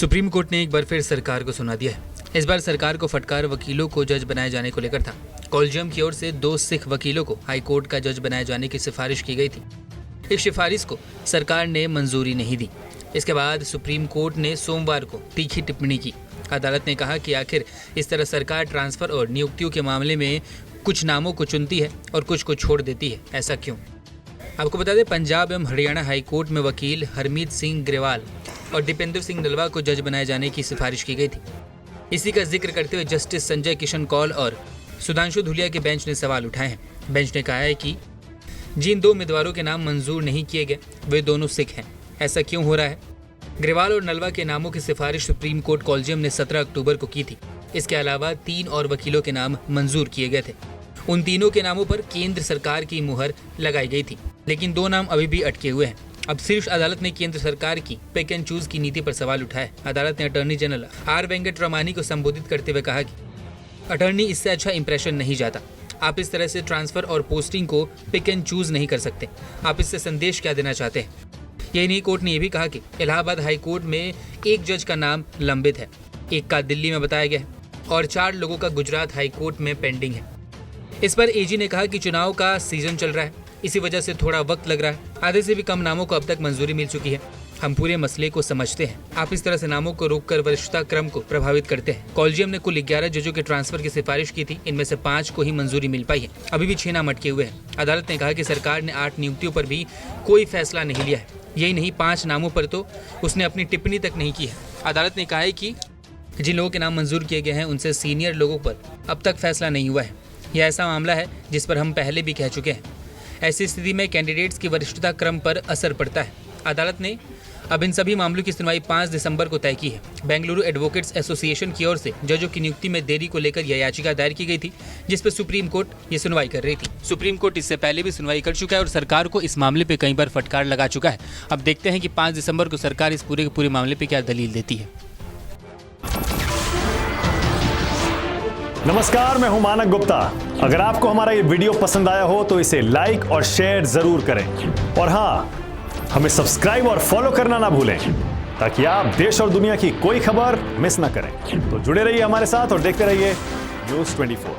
Supreme court ने एक बार फिर सरकार को सुना दिया है। इस बार सरकार को फटकार वकीलों को जज बनाए जाने को लेकर था। कॉलेजियम की ओर से 2 सिख वकीलों को हाई कोर्ट का जज बनाए जाने की सिफारिश की गई थी। इस सिफारिश को सरकार ने मंजूरी नहीं दी। इसके बाद सुप्रीम कोर्ट ने सोमवार को तीखी टिप्पणी की। अदालत ने कहा कि आखिर इस तरह सरकार ट्रांसफर और नियुक्तियों के मामले में कुछ नामों को चुनती है और कुछ को छोड़ देती है, ऐसा क्यों? आपको बता दें, पंजाब एवं हरियाणा हाई कोर्ट में वकील हरमीत सिंह ग्रेवाल और दीपेंद्र सिंह नलवा को जज बनाए जाने की सिफारिश की गई थी। इसी का जिक्र करते हुए जस्टिस संजय किशन कौल और सुधांशु धुलिया के बेंच ने सवाल उठाए हैं। बेंच ने कहा है कि जिन 2 उम्मीदवारों के नाम मंजूर नहीं किए गए वे दोनों सिख हैं। ऐसा क्यों हो रहा है? ग्रेवाल और नलवा के नामों की सिफारिश सुप्रीम कोर्ट कॉलेजियम ने 17 अक्टूबर को की थी। इसके अलावा 3 और वकीलों के नाम मंजूर किए गए थे। उन तीनों के नामों पर केंद्र सरकार की मुहर लगाई गई थी, लेकिन 2 नाम अभी भी अटके हुए हैं। अब शीर्ष अदालत ने केंद्र सरकार की पिक एंड चूज की नीति पर सवाल उठाए। अदालत ने अटॉर्नी जनरल आर वेंकटरमणी को संबोधित करते हुए कहा कि अटॉर्नी, इससे अच्छा इंप्रेशन नहीं जाता। आप इस तरह से ट्रांसफर और पोस्टिंग को पिक एंड चूज नहीं कर सकते। आप इससे संदेश क्या देना चाहते हैं? यही नहीं, कोर्ट ने यह भी कहा कि इलाहाबाद हाई कोर्ट में एक जज का नाम लंबित है, एक का दिल्ली में बताया गया है और 4 लोगों का गुजरात हाई कोर्ट में पेंडिंग है। इस पर एजी ने कहा कि चुनाव का सीजन चल रहा है, इसी वजह से थोड़ा वक्त लग रहा है। आधे से भी कम नामों को अब तक मंजूरी मिल चुकी है। हम पूरे मसले को समझते हैं। आप इस तरह से नामों को रोककर वरिष्ठता क्रम को प्रभावित करते हैं। कॉलेजियम ने कुल 11 जजों के ट्रांसफर की सिफारिश की थी। इनमें से 5 को ही मंजूरी मिल पाई है। अभी भी 6 नाम अटके हुए हैं। अदालत ने कहा कि सरकार ने 8 नियुक्तियों पर भी कोई फैसला नहीं लिया है। यही नहीं, 5 नामों पर तो उसने अपनी टिप्पणी तक नहीं की है। अदालत ने कहा है कि जिन लोगों के नाम मंजूर किए गए हैं उनसे सीनियर लोगों पर अब तक फैसला नहीं हुआ है। यह ऐसा मामला है जिस पर हम पहले भी कह चुके हैं। ऐसी स्थिति में कैंडिडेट्स की वरिष्ठता क्रम पर असर पड़ता है। अदालत ने अब इन सभी मामलों की सुनवाई 5 दिसंबर को तय की है। बेंगलुरु एडवोकेट्स एसोसिएशन की ओर से जजों की नियुक्ति में देरी को लेकर यह याचिका दायर की गई थी, जिस पर सुप्रीम कोर्ट ये सुनवाई कर रही थी। सुप्रीम कोर्ट इससे पहले भी सुनवाई कर चुका है और सरकार को इस मामले पे कई बार फटकार लगा चुका है। अब देखते हैं कि 5 दिसंबर को सरकार इस पूरे के पूरे मामले पे क्या दलील देती है। नमस्कार, मैं हूं मानक गुप्ता। अगर आपको हमारा ये वीडियो पसंद आया हो तो इसे लाइक और शेयर जरूर करें और हाँ, हमें सब्सक्राइब और फॉलो करना ना भूलें ताकि आप देश और दुनिया की कोई खबर मिस ना करें। तो जुड़े रहिए हमारे साथ और देखते रहिए न्यूज़ 24।